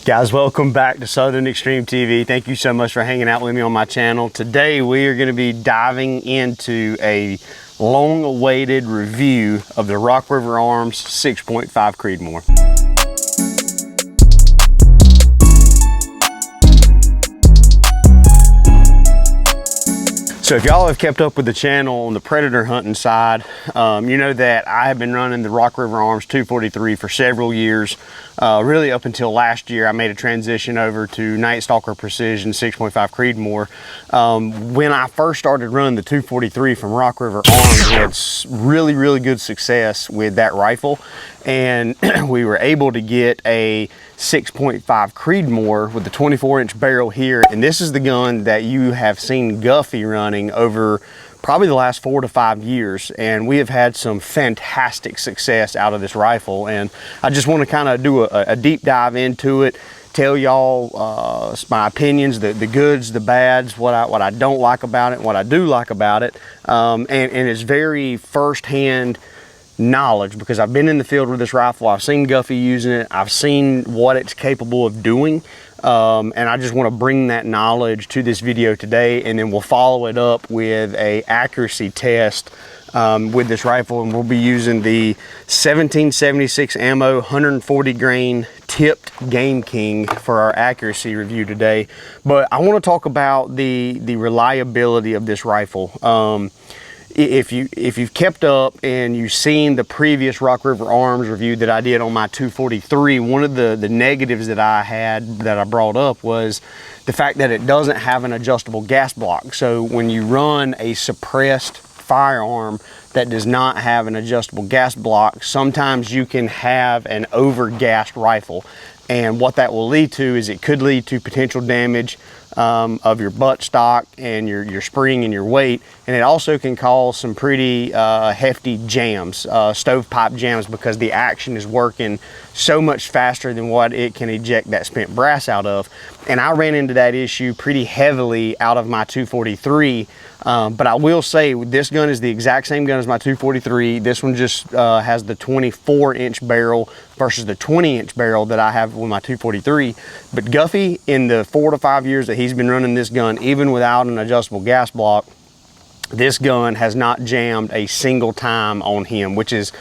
Guys, welcome back to Southern Extreme TV. Thank you so much for hanging out with me on my channel. Today we are going to be diving into a long-awaited review of the Rock River Arms 6.5 Creedmoor. So if y'all have kept up with the channel on the predator hunting side, you know that I have been running the Rock River Arms 243 for several years. Really up until last year, I made a transition over to Night Stalker Precision 6.5 Creedmoor. When I first started running the 243 from Rock River Arms, we had really good success with that rifle. And we were able to get a 6.5 Creedmoor with the 24-inch barrel here. And this is the gun that you have seen Guffey running over probably the last 4 to 5 years. And we have had some fantastic success out of this rifle. And I just want to kind of do a deep dive into it, tell y'all my opinions, the goods, the bads, what I don't like about it, what I do like about it. And it's very firsthand knowledge because I've been in the field with this rifle. I've seen Guffey using it. I've seen what it's capable of doing. And I just want to bring that knowledge to this video today, and then we'll follow it up with a accuracy test with this rifle, and we'll be using the 1776 ammo 140 grain tipped Game King for our accuracy review today. But I want to talk about the reliability of this rifle. If you've kept up and you've seen the previous Rock River Arms review that I did on my 243, one of the negatives that I brought up was the fact that it doesn't have an adjustable gas block. So when you run a suppressed firearm that does not have an adjustable gas block, sometimes you can have an over-gassed rifle. And what that will lead to is it could lead to potential damage of your buttstock and your spring and your weight, and it also can cause some pretty hefty jams, stovepipe jams, because the action is working so much faster than what it can eject that spent brass out of. And I ran into that issue pretty heavily out of my 243, but I will say this gun is the exact same gun as my 243. This one just has the 24-inch barrel versus the 20-inch barrel that I have with my 243. But Guffey, in the 4 to 5 years that he's been running this gun, even without an adjustable gas block, this gun has not jammed a single time on him, which is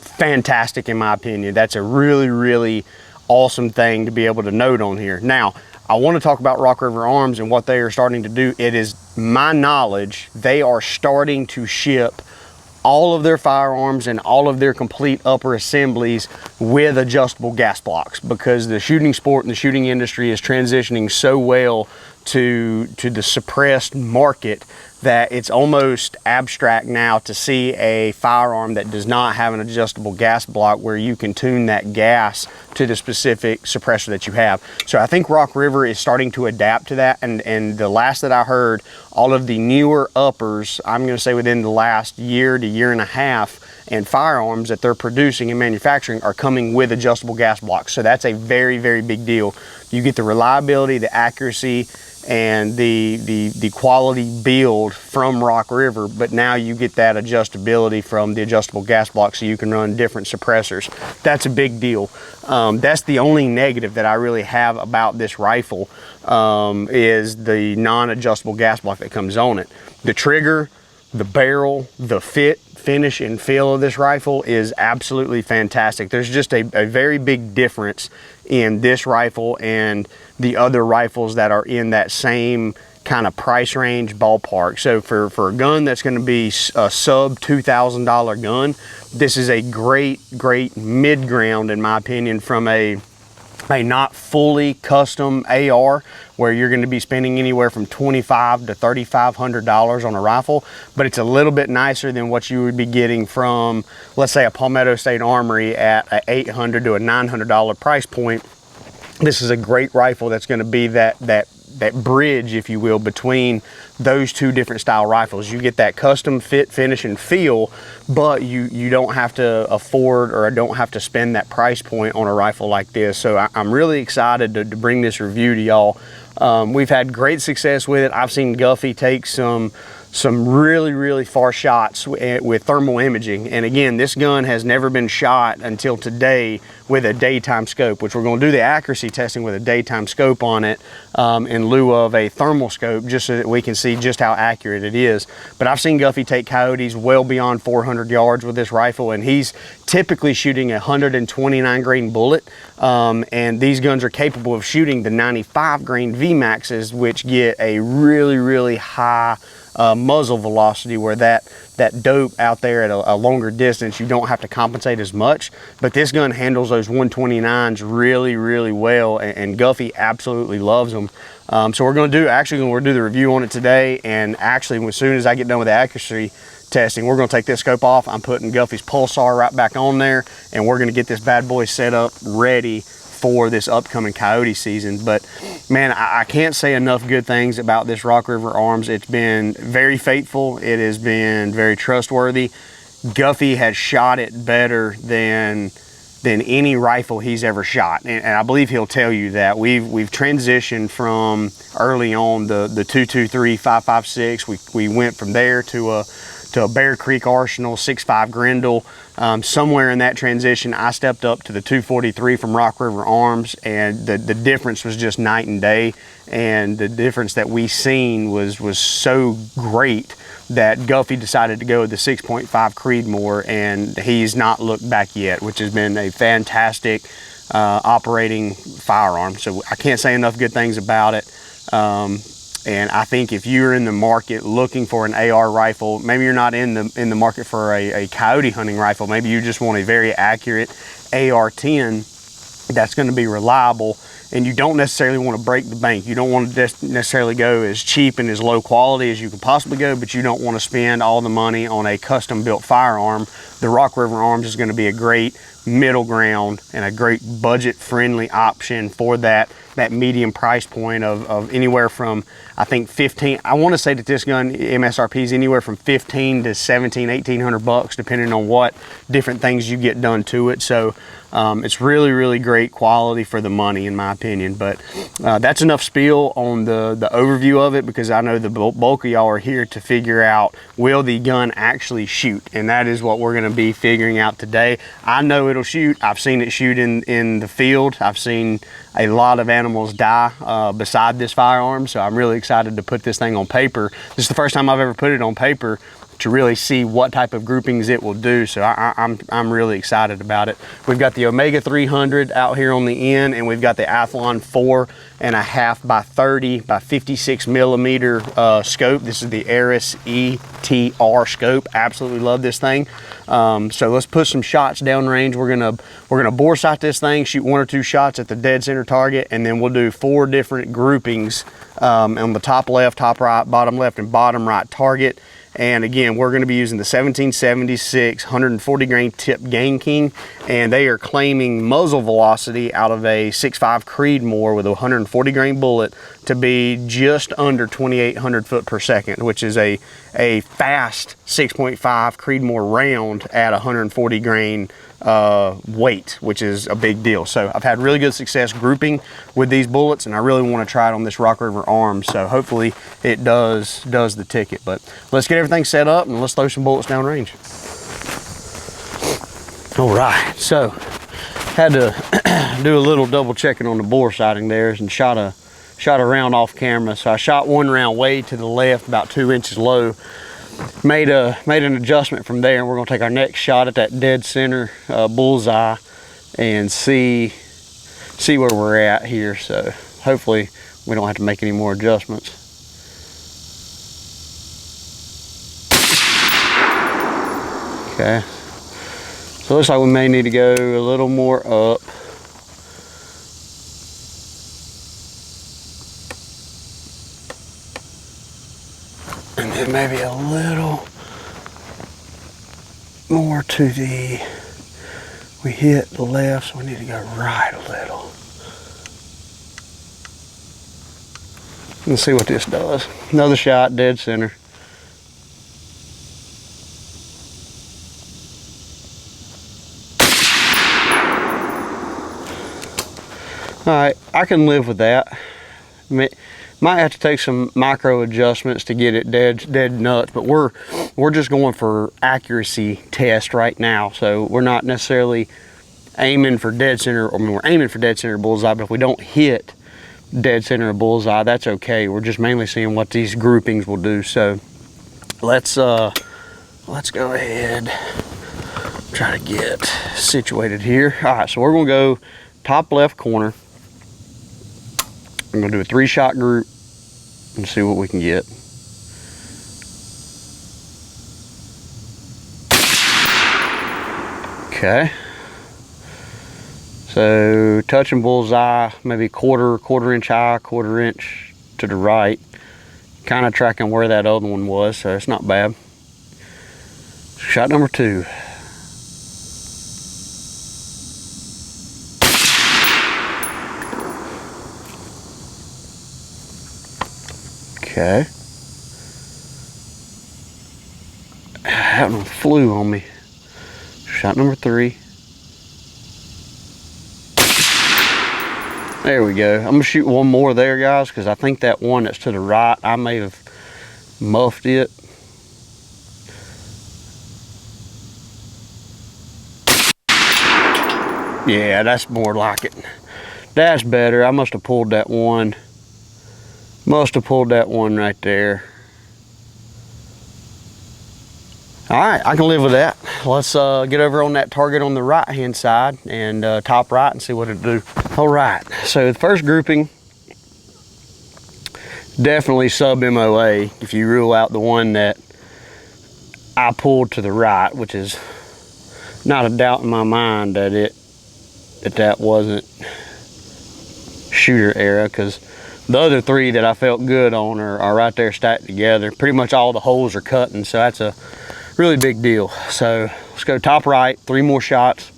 fantastic in my opinion. That's a really awesome thing to be able to note on here. Now, I want to talk about Rock River Arms and what they are starting to do. It is my knowledge they are starting to ship all of their firearms and all of their complete upper assemblies with adjustable gas blocks, because the shooting sport and the shooting industry is transitioning so well to the suppressed market that it's almost abstract now to see a firearm that does not have an adjustable gas block where you can tune that gas to the specific suppressor that you have. So I think Rock River is starting to adapt to that, and the last that I heard, all of the newer uppers, I'm going to say within the last year to year and a half, and firearms that they're producing and manufacturing are coming with adjustable gas blocks. So that's a very big deal. You get the reliability, the accuracy, and the quality build from Rock River, but now you get that adjustability from the adjustable gas block, so you can run different suppressors. That's a big deal. That's the only negative that I really have about this rifle, is the non-adjustable gas block that comes on it. The trigger, the barrel, the fit, finish, and feel of this rifle is absolutely fantastic. There's just a very big difference in this rifle and the other rifles that are in that same kind of price range ballpark. So for a gun that's going to be a sub $2,000 gun, this is a great mid-ground in my opinion, from a not fully custom AR where you're going to be spending anywhere from $2,500 to $3,500 on a rifle, but it's a little bit nicer than what you would be getting from, let's say, a Palmetto State Armory at an $800 to a $900 price point. This is a great rifle that's going to be that bridge, if you will, between those two different style rifles. You get that custom fit, finish, and feel, but you don't have to afford or don't have to spend that price point on a rifle like this. So I'm really excited to bring this review to y'all. We've had great success with it. I've seen Guffey take some some really far shots with thermal imaging. And again, this gun has never been shot until today with a daytime scope, which we're going to do the accuracy testing with a daytime scope on it in lieu of a thermal scope, just so that we can see just how accurate it is. But I've seen Guffey take coyotes well beyond 400 yards with this rifle, and he's typically shooting a 129 grain bullet, and these guns are capable of shooting the 95 grain VMAXs, which get a really high muzzle velocity, where that dope out there at a longer distance, you don't have to compensate as much. But this gun handles those 129s really well, and Guffey absolutely loves them. So we're going to do the review on it today, and actually as soon as I get done with the accuracy testing, we're going to take this scope off. I'm putting Guffey's pulsar right back on there, and we're going to get this bad boy set up ready for this upcoming coyote season. But man, I can't say enough good things about this Rock River Arms. It's been very faithful. It has been very trustworthy. Guffey has shot it better than any rifle he's ever shot, and I believe he'll tell you that. We've transitioned from early on the 223 5.56. We went from there to a Bear Creek Arsenal 6.5 Grendel. Somewhere in that transition, I stepped up to the 243 from Rock River Arms, and the difference was just night and day. And the difference that we seen was so great that Guffey decided to go with the 6.5 Creedmoor, and he's not looked back yet, which has been a fantastic operating firearm. So I can't say enough good things about it. And I think if you're in the market looking for an AR rifle, maybe you're not in the market for a coyote hunting rifle, maybe you just want a very accurate AR-10 that's going to be reliable, and you don't necessarily want to break the bank. You don't want to necessarily go as cheap and as low quality as you can possibly go, but you don't want to spend all the money on a custom built firearm. The Rock River Arms is going to be a great middle ground and a great budget friendly option for that medium price point of anywhere from, I think, 15. I want to say that this gun MSRP is anywhere from 15 to 17, 1800 bucks, depending on what different things you get done to it. So it's really great quality for the money, in my opinion. But that's enough spiel on the overview of it, because I know the bulk of y'all are here to figure out, will the gun actually shoot? And that is what we're going to be figuring out today. I know it'll shoot. I've seen it shoot in the field. I've seen a lot of animals die beside this firearm, so I'm really excited to put this thing on paper. This is the first time I've ever put it on paper to really see what type of groupings it will do. So I'm really excited about it. We've got the Omega 300 out here on the end, and we've got the Athlon 4.5 by 30 by 56 millimeter scope. This is the Eris ETR scope. Absolutely love this thing. So let's put some shots downrange. We're gonna bore sight this thing, shoot 1 or 2 shots at the dead center target, and then we'll do 4 different groupings on the top left, top right, bottom left, and bottom right target. And again, we're going to be using the 1776 140 grain tip Game King, and they are claiming muzzle velocity out of a 6.5 Creedmoor with a 140 grain bullet to be just under 2,800 foot per second, which is a fast 6.5 Creedmoor round at 140 grain weight, which is a big deal. So I've had really good success grouping with these bullets, and I really want to try it on this Rock River Arms. So hopefully it does the ticket. But let's get everything set up and let's throw some bullets downrange. All right, so had to do a little double checking on the bore sighting there, and shot a round off camera. So I shot one round way to the left, about 2 inches low. Made an adjustment from there, and we're going to take our next shot at that dead center bullseye and see where we're at here. So hopefully we don't have to make any more adjustments. Okay, so it looks like we may need to go a little more up. And then maybe a little more to the, we hit the left, so we need to go right a little. Let's see what this does. Another shot, dead center. All right, I can live with that. Might have to take some micro adjustments to get it dead nuts, but we're just going for accuracy test right now. So we're not necessarily aiming for dead center. I mean, we're aiming for dead center bullseye, but if we don't hit dead center of bullseye, that's okay. We're just mainly seeing what these groupings will do. So let's go ahead, try to get situated here. All right, so we're gonna go top left corner. I'm gonna do a 3-shot group and see what we can get. Okay. So touching bullseye, maybe quarter inch high, quarter inch to the right. Kind of tracking where that other one was, so it's not bad. Shot number 2. Okay. That one flew on me. Shot number 3. There we go. I'm gonna shoot one more there, guys, because I think that one that's to the right, I may have muffed it. Yeah, that's more like it. That's better. I must have pulled that one. Must have pulled that one right there. All right, I can live with that. Let's get over on that target on the right-hand side and top right and see what it'll do. All right, so the first grouping, definitely sub-MOA if you rule out the one that I pulled to the right, which is not a doubt in my mind that that wasn't shooter error, because the other 3 that I felt good on are right there stacked together. Pretty much all the holes are cutting, so that's a really big deal. So let's go top right, 3 more shots.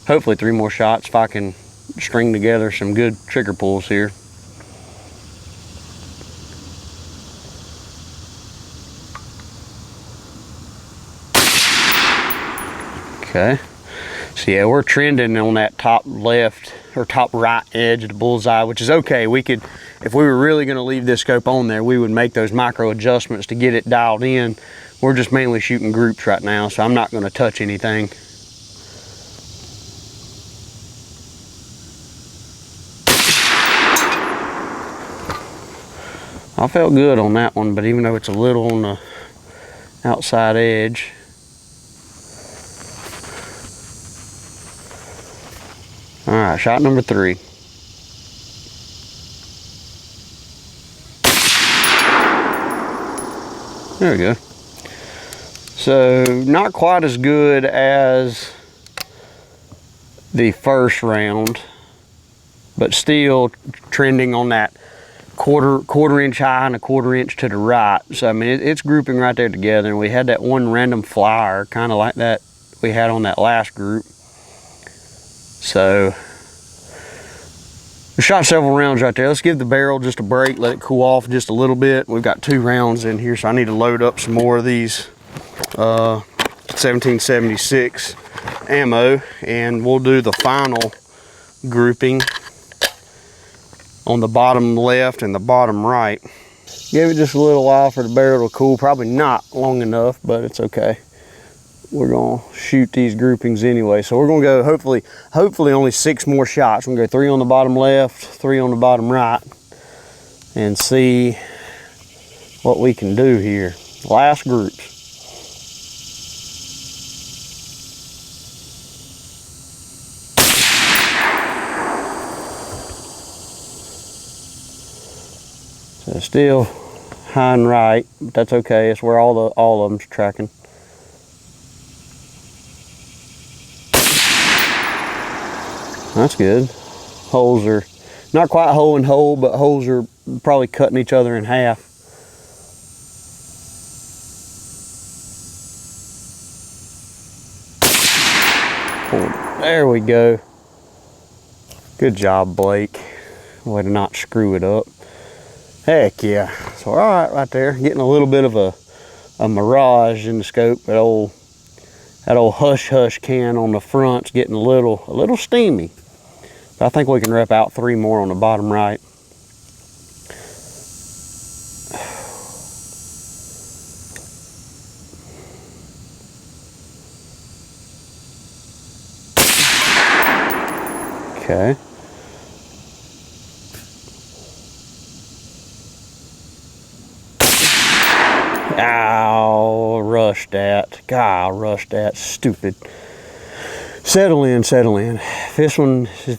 Hopefully 3 more shots if I can string together some good trigger pulls here. Okay. So yeah, we're trending on that top left or top right edge of the bullseye, which is okay. We could, if we were really going to leave this scope on there, we would make those micro adjustments to get it dialed in. We're just mainly shooting groups right now, so I'm not going to touch anything. I felt good on that one, but even though it's a little on the outside edge. All right, shot number 3. There we go. So not quite as good as the first round, but still trending on that quarter inch high and a quarter inch to the right. So I mean, it's grouping right there together. And we had that one random flyer, kind of like that we had on that last group. So we shot several rounds right there. Let's give the barrel just a break, let it cool off just a little bit. We've got 2 rounds in here, so I need to load up some more of these 1776 ammo, and we'll do the final grouping on the bottom left and the bottom right. Give it just a little while for the barrel to cool. Probably not long enough, but it's okay. We're gonna shoot these groupings anyway. So we're gonna go hopefully only 6 more shots. We're gonna go 3 on the bottom left, 3 on the bottom right, and see what we can do here. Last groups. So still high and right, but that's okay. It's where all of them's tracking. That's good. Holes are not quite hole and hole, but holes are probably cutting each other in half. There we go. Good job, Blake. Way to not screw it up. Heck yeah. So all right there. Getting a little bit of a mirage in the scope. That old hush hush can on the front's getting a little steamy. But I think we can rep out 3 more on the bottom right. Okay. Ow, rushed that. God, rushed that. Stupid. Settle in, settle in. If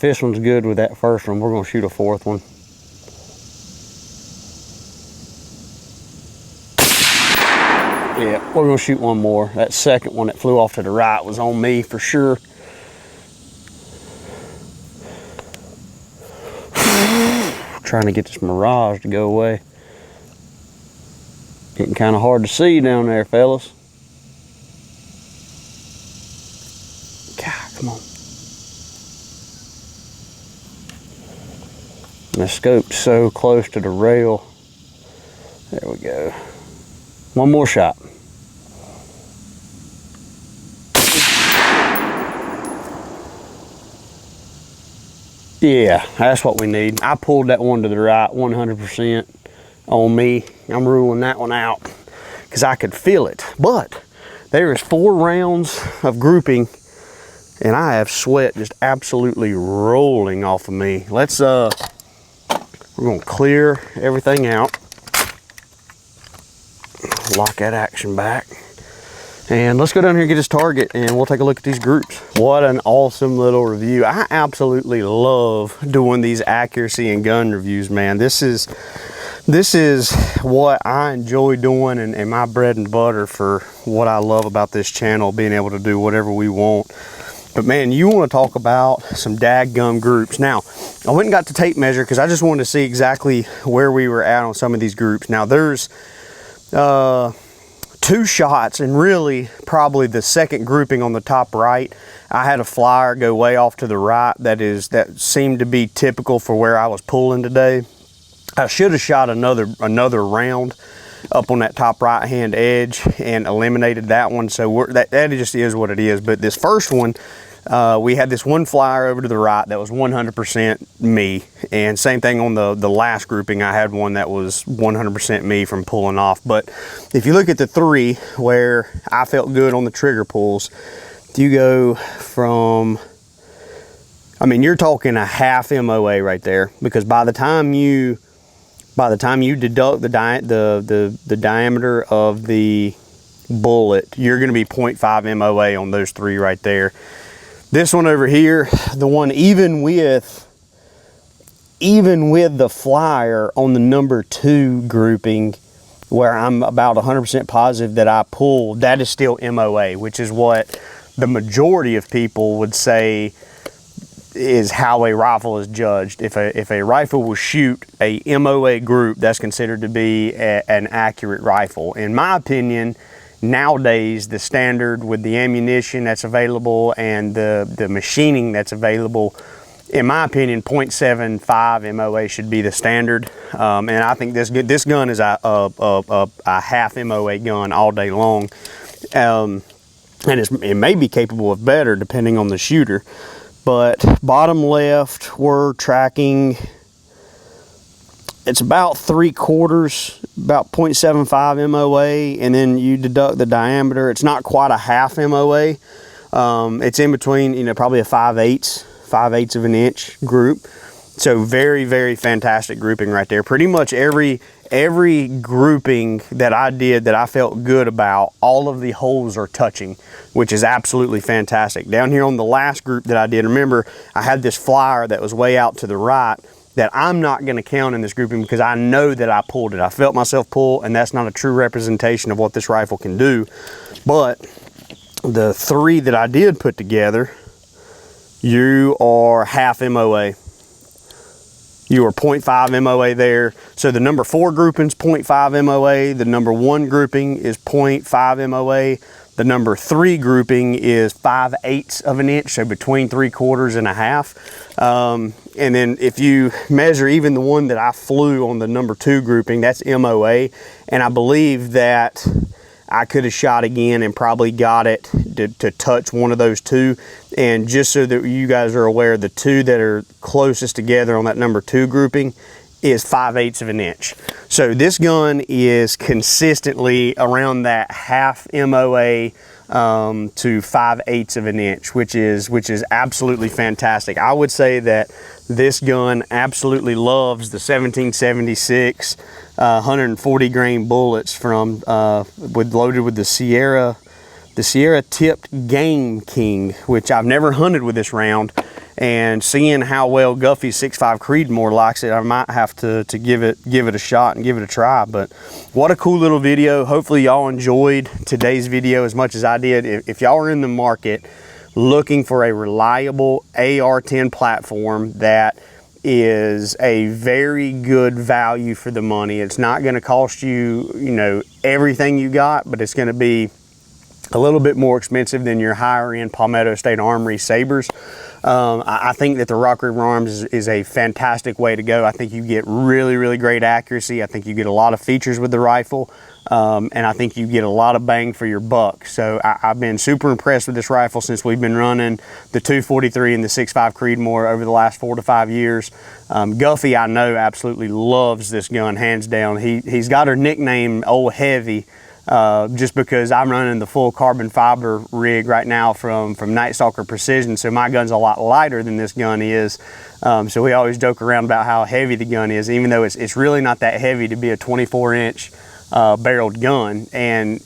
this one's good with that first one, we're gonna shoot a fourth one. Yeah, we're gonna shoot one more. That second one that flew off to the right was on me for sure. Trying to get this mirage to go away. Getting kind of hard to see down there, fellas. God, come on. The scope's so close to the rail. There we go. One more shot. Yeah, that's what we need. I pulled that one to the right 100% on me. I'm ruling that one out because I could feel it. But there is 4 rounds of grouping and I have sweat just absolutely rolling off of me. Let's, we're gonna clear everything out. Lock that action back. And let's go down here and get this target and we'll take a look at these groups. What an awesome little review. I absolutely love doing these accuracy and gun reviews, man. This is what I enjoy doing and my bread and butter for what I love about this channel, being able to do whatever we want. But man, you want to talk about some dadgum groups. Now, I went and got the tape measure because I just wanted to see exactly where we were at on some of these groups. Now there's 2 shots, and really probably the second grouping on the top right, I had a flyer go way off to the right that seemed to be typical for where I was pulling today. I should have shot another round up on that top right hand edge and eliminated that one, so that just is what it is. But this first one, we had this one flyer over to the right that was 100% me, and same thing on the last grouping. I had one that was 100% me from pulling off. But if you look at the 3 where I felt good on the trigger pulls, you go from, I mean, you're talking a half MOA right there, because by the time you deduct the diameter of the bullet, you're going to be 0.5 MOA on those 3 right there. This one over here, the one even with the flyer on the number 2 grouping, where I'm about 100% positive that I pulled, that is still MOA, which is what the majority of people would say is how a rifle is judged. If a rifle will shoot a MOA group, that's considered to be an accurate rifle. In my opinion, nowadays, the standard with the ammunition that's available and the machining that's available, in my opinion, 0.75 MOA should be the standard. And I think this gun is a half MOA gun all day long. And it may be capable of better depending on the shooter. But bottom left, we're tracking, it's about 3/4, about 0.75 MOA, and then you deduct the diameter. It's not quite a half MOA. It's in between, you know, probably a 5/8 of an inch group. So very, very fantastic grouping right there. Pretty much every grouping that I did that I felt good about, all of the holes are touching, which is absolutely fantastic. Down here on the last group that I did, remember I had this flyer that was way out to the right that I'm not going to count in this grouping because I know that I pulled it. I felt myself pull, and that's not a true representation of what this rifle can do. But the 3 that I did put together, you are half MOA. You are 0.5 MOA there. So the number 4 grouping is 0.5 MOA. The number 1 grouping is 0.5 MOA. The number 3 grouping is 5/8 of an inch, so between 3/4 and a half. And then if you measure even the one that I flew on the number 2 grouping, that's MOA. And I believe that I could have shot again and probably got it to touch one of those 2. And just so that you guys are aware, the 2 that are closest together on that number 2 grouping is 5/8 of an inch. So this gun is consistently around that half MOA to 5/8 of an inch, which is absolutely fantastic. I would say that this gun absolutely loves the 1776 140 grain bullets from loaded with the Sierra tipped Game King, which I've never hunted with this round. And seeing how well Guffey's 6.5 Creedmoor likes it, I might have to give it a shot and give it a try. But what a cool little video. Hopefully y'all enjoyed today's video as much as I did. If y'all are in the market looking for a reliable AR-10 platform that is a very good value for the money, it's not going to cost you, you know, everything you got, but it's going to be a little bit more expensive than your higher end Palmetto State Armory sabers. I think that the Rock River Arms is a fantastic way to go. I think you get really great accuracy. I think you get a lot of features with the rifle, and I think you get a lot of bang for your buck. So I've been super impressed with this rifle since we've been running the 243 and the 6.5 Creedmoor over the last 4 to 5 years. Guffey, I know, absolutely loves this gun, hands down. He's got her nickname Old Heavy, just because I'm running the full carbon fiber rig right now from Night Stalker Precision, so my gun's a lot lighter than this gun is. So we always joke around about how heavy the gun is, even though it's really not that heavy to be a 24-inch barreled gun. And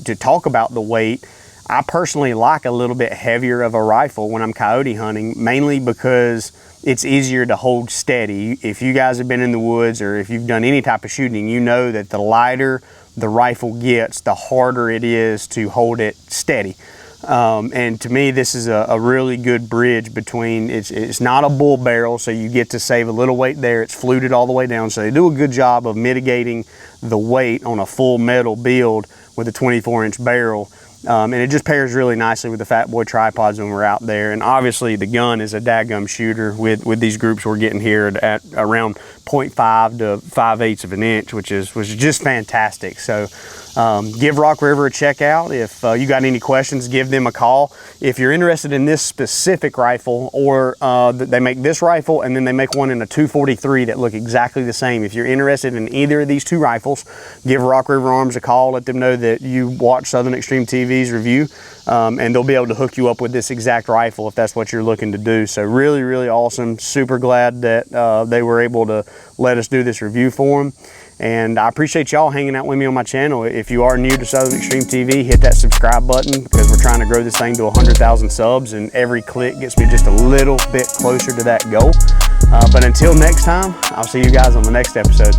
to talk about the weight, I personally like a little bit heavier of a rifle when I'm coyote hunting, mainly because it's easier to hold steady. If you guys have been in the woods or if you've done any type of shooting, you know that the lighter the rifle gets, the harder it is to hold it steady. And to me, this is a really good bridge between, it's not a bull barrel, so you get to save a little weight there. It's fluted all the way down, so they do a good job of mitigating the weight on a full metal build with a 24-inch barrel. And it just pairs really nicely with the Fat Boy tripods when we're out there. And obviously the gun is a dadgum shooter with these groups we're getting here at around 0.5 to 5/8 of an inch, which is just fantastic. So give Rock River a check out. If you got any questions, give them a call. If you're interested in this specific rifle, or they make this rifle and then they make one in a 243 that look exactly the same. If you're interested in either of these two rifles, give Rock River Arms a call. Let them know that you watch Southern Extreme TV's review, and they'll be able to hook you up with this exact rifle if that's what you're looking to do. So really awesome. Super glad that they were able to let us do this review for them. And I appreciate y'all hanging out with me on my channel. If you are new to Southern Extreme TV, hit that subscribe button, because we're trying to grow this thing to 100,000 subs, and every click gets me just a little bit closer to that goal. But until next time, I'll see you guys on the next episode.